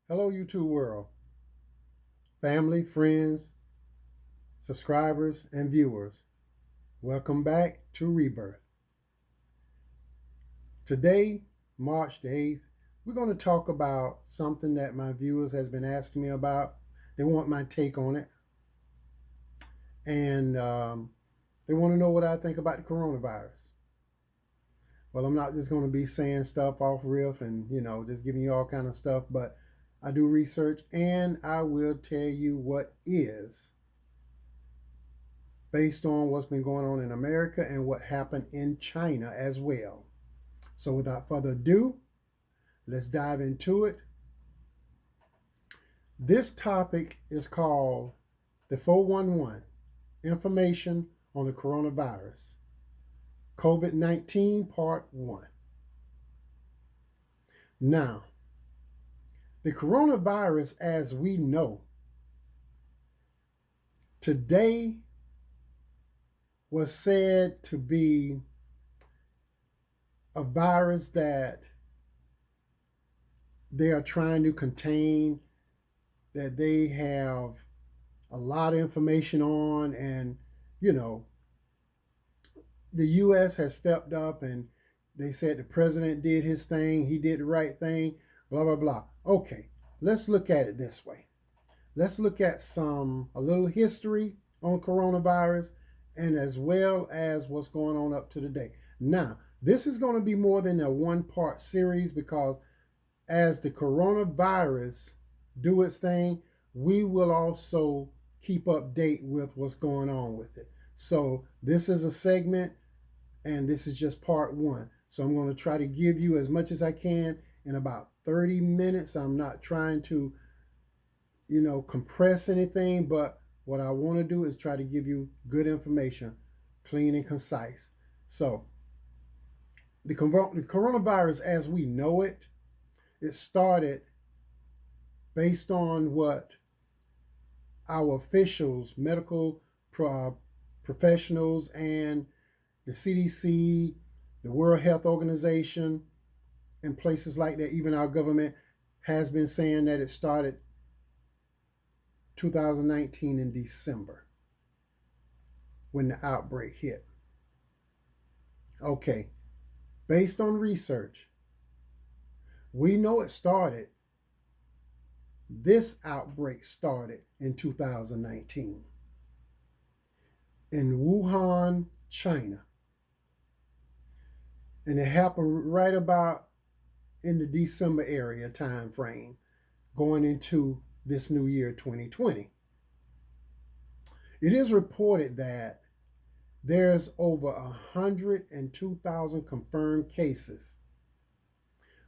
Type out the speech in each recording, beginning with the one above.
Hello, YouTube world, family, friends, subscribers, and viewers. Welcome back to Rebirth. Today, March the 8th, we're going to talk about something that my viewers has been asking me about. They want my take on it, and they want to know what I think about the coronavirus. Well, I'm not just going to be saying stuff off riff and just giving you all kind of stuff, but I do research and I will tell you what is based on what's been going on in America and what happened in China as well. So without further ado, let's dive into it. This topic is called the 411 Information on the Coronavirus COVID-19 Part 1. Now, the coronavirus as we know today was said to be a virus that they are trying to contain, that they have a lot of information on, and the U.S. has stepped up and they said the president did his thing, he did the right thing, blah, blah, blah. Okay, let's look at it this way. Let's look at a little history on coronavirus and as well as what's going on up to today. Now, this is going to be more than a one-part series because as the coronavirus do its thing, we will also keep update with what's going on with it. So this is a segment and this is just part one. So I'm going to try to give you as much as I can in about 30 minutes. I'm not trying to, compress anything, but what I want to do is try to give you good information, clean and concise. So the coronavirus as we know it, it started based on what our officials, medical professionals, and the CDC, the World Health Organization, and places like that, even our government has been saying that it started 2019 in December when the outbreak hit. Okay, based on research, we know this outbreak started in 2019 in Wuhan, China. And it happened right about in the December area time frame going into this new year 2020. It is reported that there's over 102,000 confirmed cases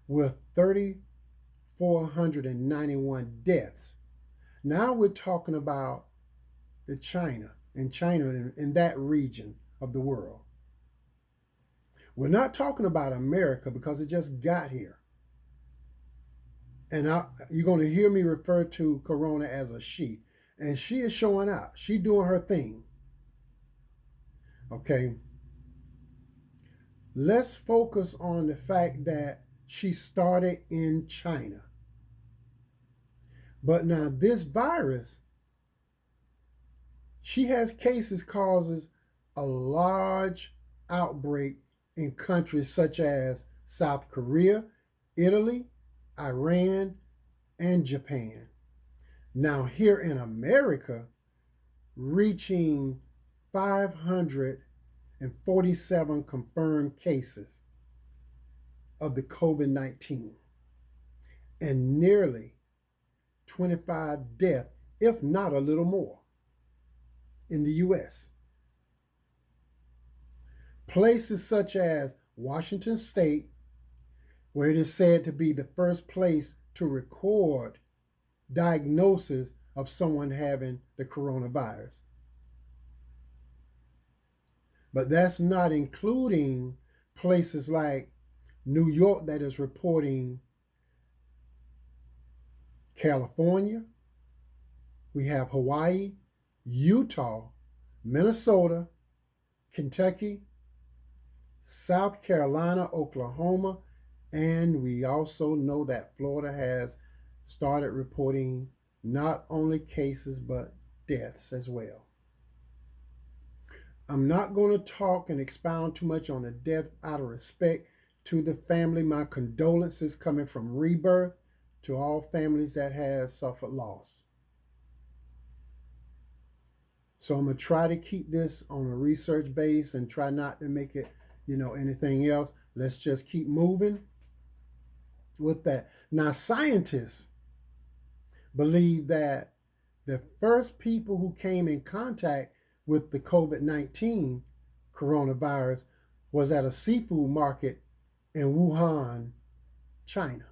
with 3,491 deaths. Now we're talking about China in that region of the world. We're not talking about America because it just got here. And you're going to hear me refer to Corona as a she. And she is showing out. She doing her thing. Okay. Let's focus on the fact that she started in China. But now this virus, she has cases causes a large outbreak in countries such as South Korea, Italy, Iran, and Japan. Now here in America, reaching 547 confirmed cases of the COVID-19 and nearly 25 deaths, if not a little more, in the U.S. Places such as Washington State, where it is said to be the first place to record diagnosis of someone having the coronavirus. But that's not including places like New York that is reporting California. We have Hawaii, Utah, Minnesota, Kentucky, South Carolina, Oklahoma, and we also know that Florida has started reporting not only cases but deaths as well. I'm not going to talk and expound too much on the death out of respect to the family. My condolences coming from Rebirth to all families that have suffered loss. So I'm going to try to keep this on a research base and try not to make it, anything else. Let's just keep moving with that. Now, scientists believe that the first people who came in contact with the COVID-19 coronavirus was at a seafood market in Wuhan, China.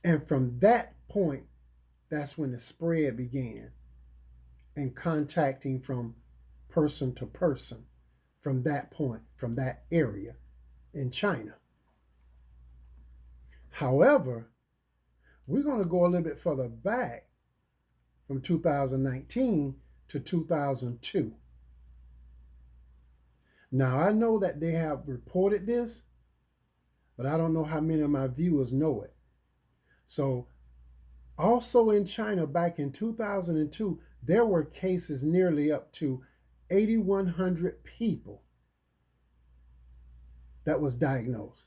And from that point, that's when the spread began, and contacting from person to person from that point, from that area in China. However, we're going to go a little bit further back from 2019 to 2002. Now, I know that they have reported this, but I don't know how many of my viewers know it. So, also in China back in 2002, there were cases nearly up to 8,100 people that was diagnosed,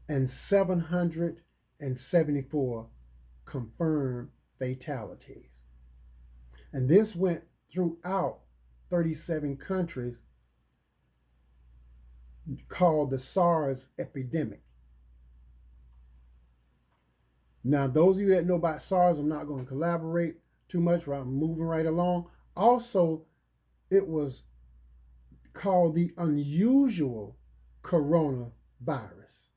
and 774 confirmed fatalities. And this went throughout 37 countries, called the SARS epidemic. Now, those of you that know about SARS, I'm not going to collaborate too much, I'm moving right along. Also, it was called the unusual coronavirus,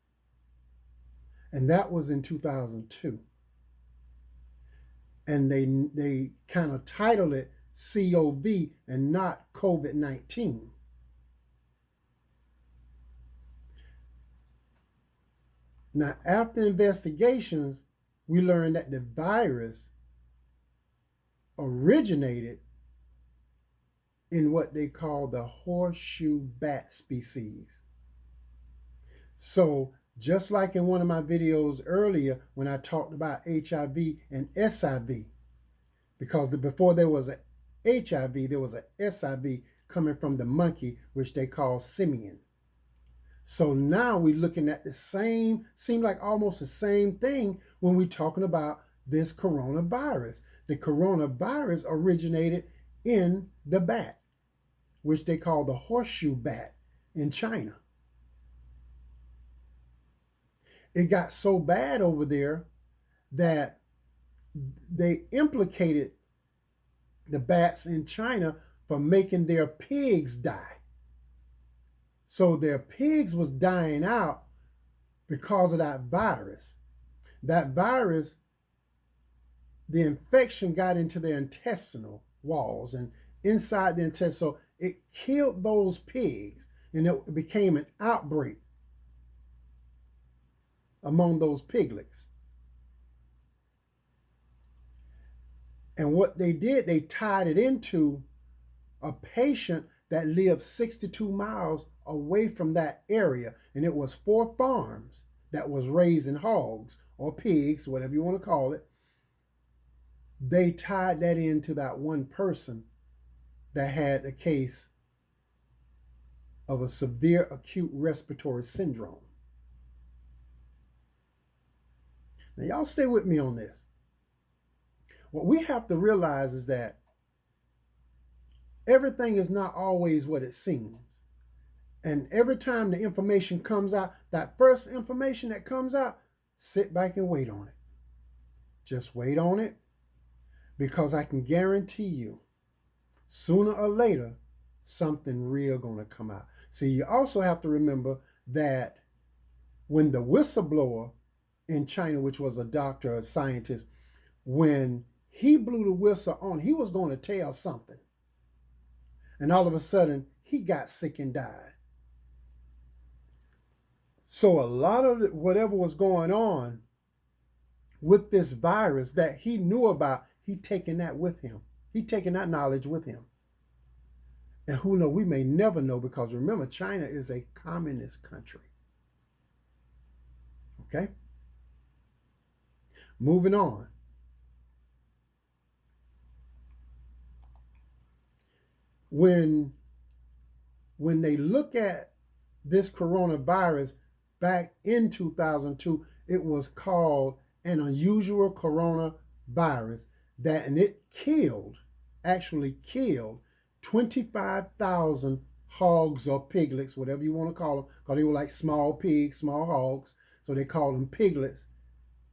and that was in 2002. And they kind of titled it CoV and not COVID-19. Now, after investigations, we learned that the virus originated in what they call the horseshoe bat species. So, just like in one of my videos earlier when I talked about HIV and SIV, because before there was a HIV, there was a SIV coming from the monkey, which they call simian. So now we're looking at the same, seem like almost the same thing when we're talking about this coronavirus. The coronavirus originated in the bat, which they call the horseshoe bat in China. It got so bad over there that they implicated the bats in China for making their pigs die. So their pigs was dying out because of that virus. That virus, the infection got into their intestinal walls and inside the intestine. So it killed those pigs, and it became an outbreak among those piglets. And what they did, they tied it into a patient that lived 62 miles away from that area. And it was 4 farms that was raising hogs or pigs, whatever you want to call it. They tied that into that one person that had a case of a severe acute respiratory syndrome. Now, y'all stay with me on this. What we have to realize is that everything is not always what it seems. And every time the information comes out, that first information that comes out, sit back and wait on it. Just wait on it, because I can guarantee you, sooner or later, something real going to come out. See, you also have to remember that when the whistleblower in China, which was a doctor, a scientist, when he blew the whistle on, he was going to tell something. And all of a sudden, he got sick and died. So a lot of whatever was going on with this virus that he knew about, he taken that with him. He taken that knowledge with him. And who knows, we may never know, because remember, China is a communist country. Okay? Moving on. When they look at this coronavirus back in 2002, it was called an unusual coronavirus and it actually killed 25,000 hogs or piglets, whatever you want to call them, because they were like small pigs, small hogs, so they called them piglets,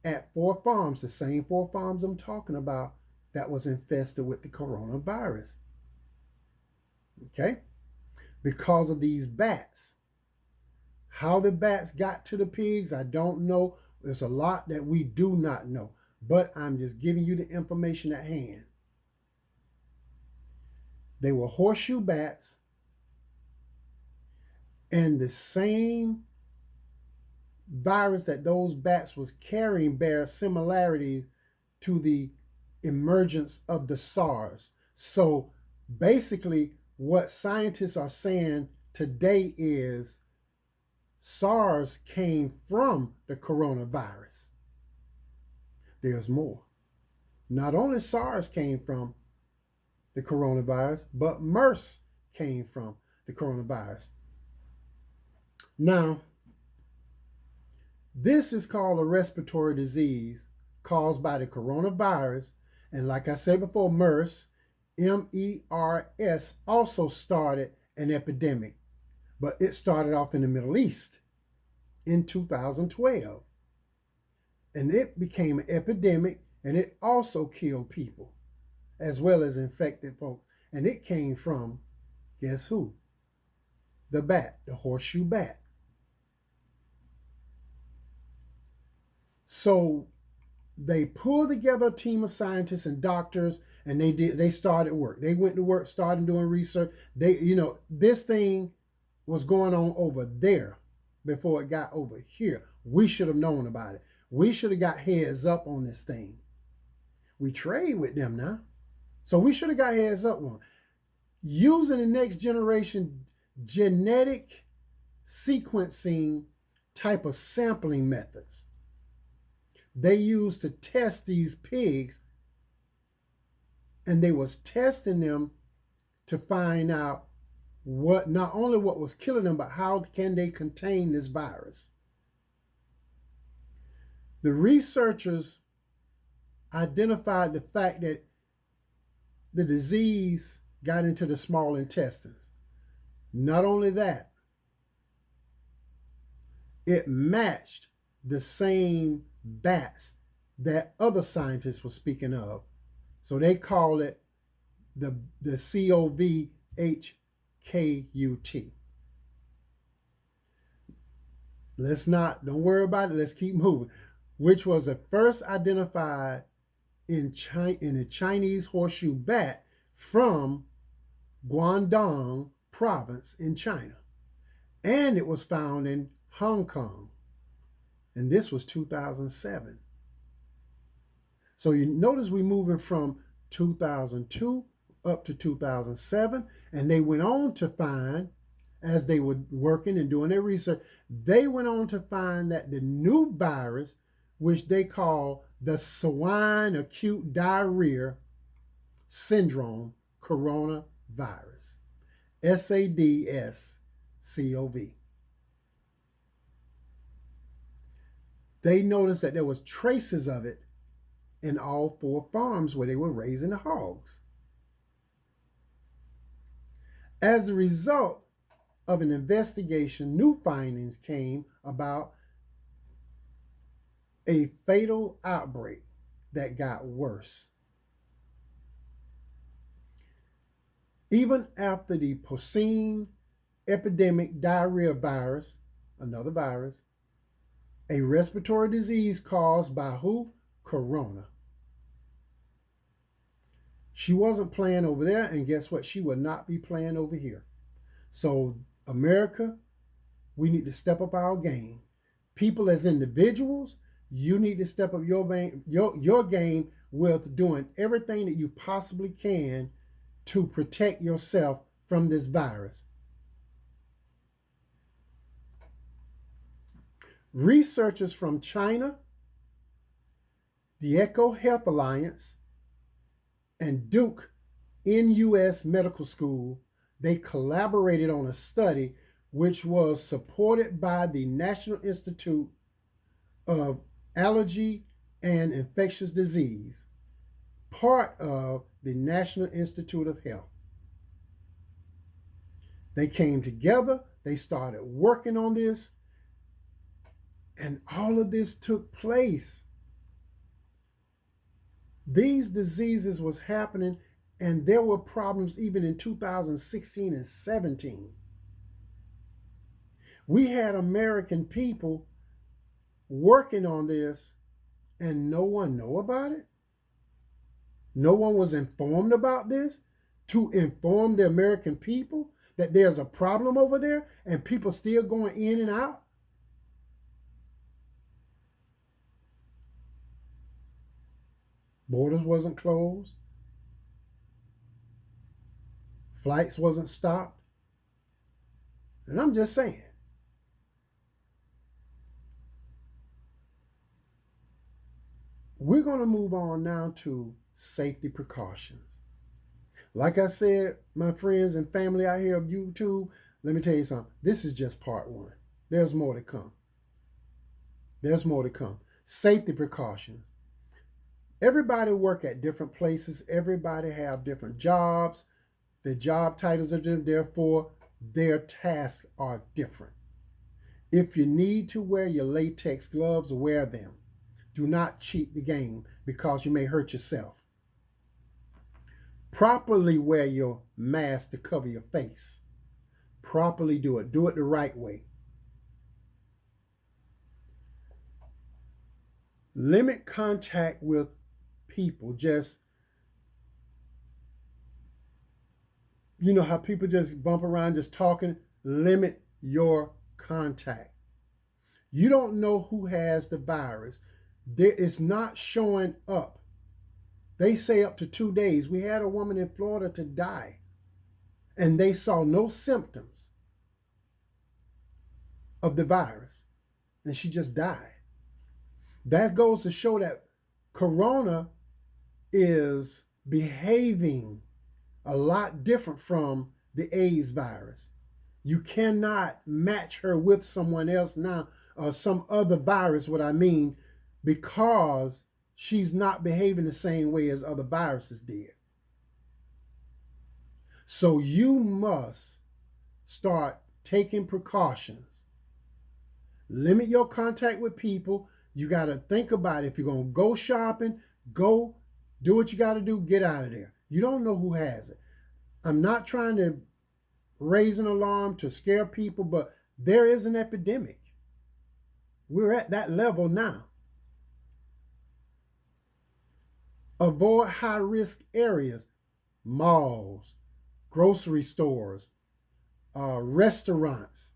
at 4 farms, the same 4 farms I'm talking about that was infested with the coronavirus. Okay? Because of these bats. How the bats got to the pigs, I don't know. There's a lot that we do not know, but I'm just giving you the information at hand. They were horseshoe bats, and the same virus that those bats was carrying bears similarities to the emergence of the SARS. So basically, what scientists are saying today is SARS came from the coronavirus. There's more. Not only SARS came from the coronavirus, but MERS came from the coronavirus. Now, this is called a respiratory disease caused by the coronavirus. And like I said before, MERS, MERS, also started an epidemic. But it started off in the Middle East in 2012. And it became an epidemic, and it also killed people as well as infected folks. And it came from, guess who? The bat, the horseshoe bat. So they pulled together a team of scientists and doctors, and they started work. They went to work, started doing research. This thing was going on over there before it got over here. We should have known about it. We should have got heads up on this thing. We trade with them now. So we should have got heads up on it. Using the next generation genetic sequencing type of sampling methods. They used to test these pigs, and they was testing them to find out not only what was killing them, but how can they contain this virus. The researchers identified the fact that the disease got into the small intestines. Not only that, it matched the same bats that other scientists were speaking of. So they call it the CoVHKUT. Don't worry about it, let's keep moving. Which was the first identified in a Chinese horseshoe bat from Guangdong province in China. And it was found in Hong Kong. And this was 2007. So you notice we're moving from 2002 up to 2007. And they went on to find, as they were working and doing their research, they went on to find that the new virus, which they call the swine acute diarrhea syndrome coronavirus, SARS-CoV. They noticed that there was traces of it in all 4 farms where they were raising the hogs. As a result of an investigation, new findings came about a fatal outbreak that got worse. Even after the porcine epidemic diarrhea virus, another virus, a respiratory disease caused by who? Corona. She wasn't playing over there, and guess what? She will not be playing over here. So, America, we need to step up our game. People as individuals, you need to step up your game with doing everything that you possibly can to protect yourself from this virus. Researchers from China the Echo Health Alliance, and Duke NUS Medical School, they collaborated on a study which was supported by the National Institute of Allergy and Infectious Disease, part of the National Institute of Health. They came together, they started working on this, and all of this took place. These diseases was happening, and there were problems even in 2016 and 17. We had American people working on this, and no one knew about it. No one was informed about this to inform the American people that there's a problem over there, and people still going in and out. Borders wasn't closed. Flights wasn't stopped. And I'm just saying. We're going to move on now to safety precautions. Like I said, my friends and family out here of YouTube, let me tell you something. This is just part one. There's more to come. There's more to come. Safety precautions. Everybody work at different places. Everybody have different jobs. The job titles are different. Therefore, their tasks are different. If you need to wear your latex gloves, wear them. Do not cheat the game because you may hurt yourself. Properly wear your mask to cover your face. Properly do it. Do it the right way. Limit contact with people. Just, you know how people just bump around just talking? Limit your contact. You don't know who has the virus. It's not showing up. They say up to 2 days. We had a woman in Florida to die, and they saw no symptoms of the virus, and she just died. That goes to show that Corona is behaving a lot different from the AIDS virus. You cannot match her with someone else now, or some other virus, what I mean, because she's not behaving the same way as other viruses did. So you must start taking precautions. Limit your contact with people. You got to think about it. If you're going to go shopping, go do what you got to do, get out of there. You don't know who has it. I'm not trying to raise an alarm to scare people, but there is an epidemic. We're at that level now. Avoid high-risk areas, malls, grocery stores, restaurants.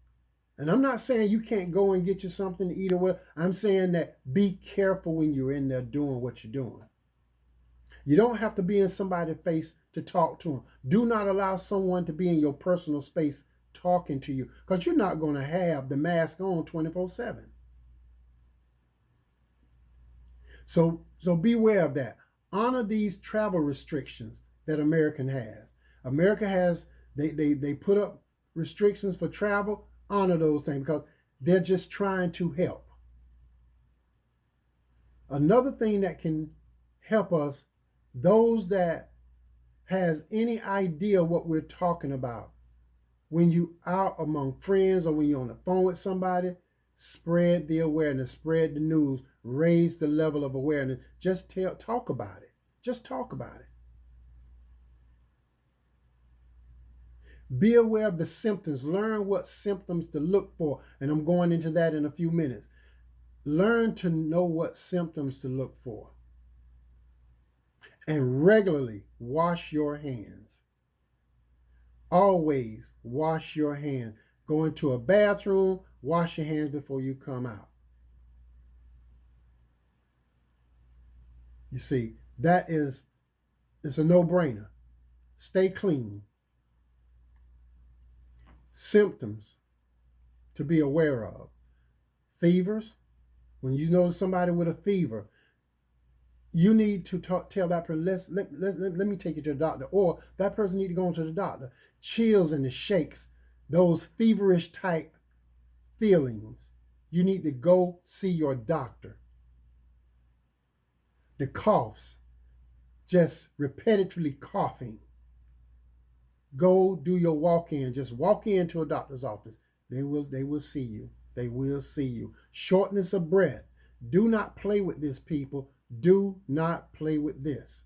And I'm not saying you can't go and get you something to eat or whatever. I'm saying that be careful when you're in there doing what you're doing. You don't have to be in somebody's face to talk to them. Do not allow someone to be in your personal space talking to you, because you're not going to have the mask on 24/7. So beware of that. Honor these travel restrictions that America has. America has, they put up restrictions for travel. Honor those things because they're just trying to help. Another thing that can help us, those that has any idea what we're talking about, when you out among friends or when you're on the phone with somebody, spread the awareness, spread the news, raise the level of awareness. Just talk about it. Just talk about it. Be aware of the symptoms. Learn what symptoms to look for. And I'm going into that in a few minutes. Learn to know what symptoms to look for. And regularly wash your hands. Always wash your hands. Go into a bathroom, wash your hands before you come out. You see, it's a no-brainer. Stay clean. Symptoms to be aware of. Fevers. When you notice somebody with a fever, You need to tell that person, let me take you to the doctor. Or that person need to go into the doctor. Chills and the shakes, those feverish type feelings, you need to go see your doctor. The coughs, just repetitively coughing, go do your walk-in. Just walk into a doctor's office. They will see you. They will see you. Shortness of breath. Do not play with this, people. Do not play with this.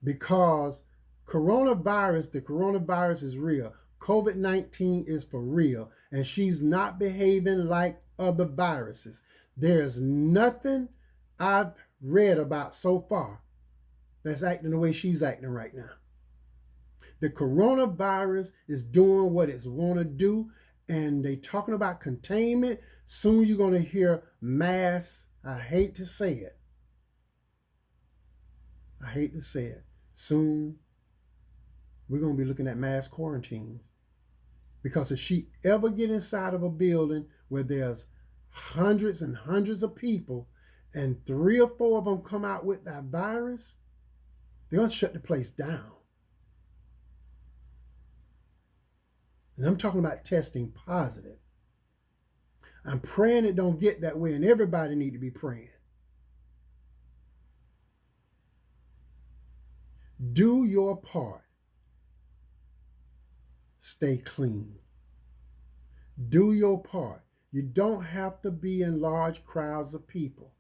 Because the coronavirus is real. COVID-19 is for real. And she's not behaving like other viruses. There's nothing I've read about so far that's acting the way she's acting right now. The coronavirus is doing what it's want to do, and they talking about containment. Soon you're going to hear mass. I hate to say it. I hate to say it. Soon we're going to be looking at mass quarantines. Because if she ever get inside of a building where there's hundreds and hundreds of people and 3 or 4 of them come out with that virus, they're going to shut the place down. And I'm talking about testing positive. I'm praying it don't get that way, and everybody need to be praying. Do your part. Stay clean. Do your part. You don't have to be in large crowds of people.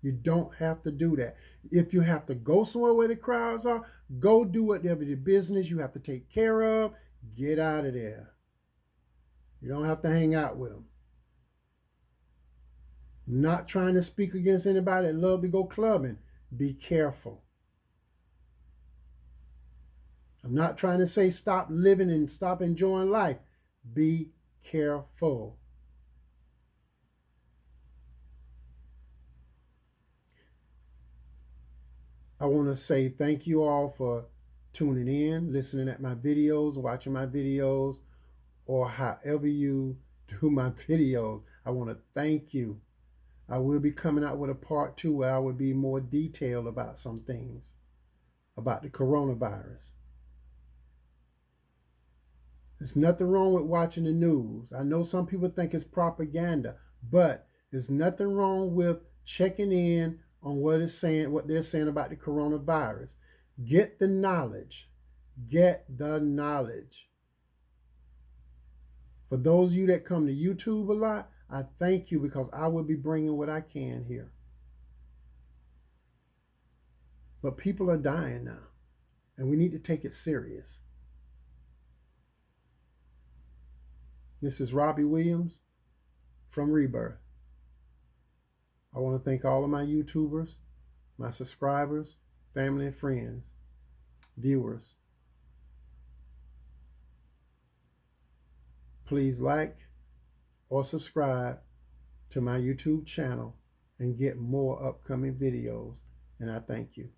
You don't have to do that. If you have to go somewhere where the crowds are, go do whatever the business you have to take care of. Get out of there. You don't have to hang out with them. I'm not trying to speak against anybody that love to go clubbing. Be careful. I'm not trying to say stop living and stop enjoying life. Be careful. I want to say thank you all for tuning in, listening at my videos, watching my videos, or however you do my videos. I want to thank you. I will be coming out with a part 2 where I will be more detailed about some things about the coronavirus. There's nothing wrong with watching the news. I know some people think it's propaganda, but there's nothing wrong with checking in on what they're saying about the coronavirus. Get the knowledge. Get the knowledge. For those of you that come to YouTube a lot, I thank you, because I will be bringing what I can here. But people are dying now, and we need to take it serious. This is Robbie Williams from Rebirth. I want to thank all of my YouTubers, my subscribers, family and friends, viewers. Please like or subscribe to my YouTube channel and get more upcoming videos. And I thank you.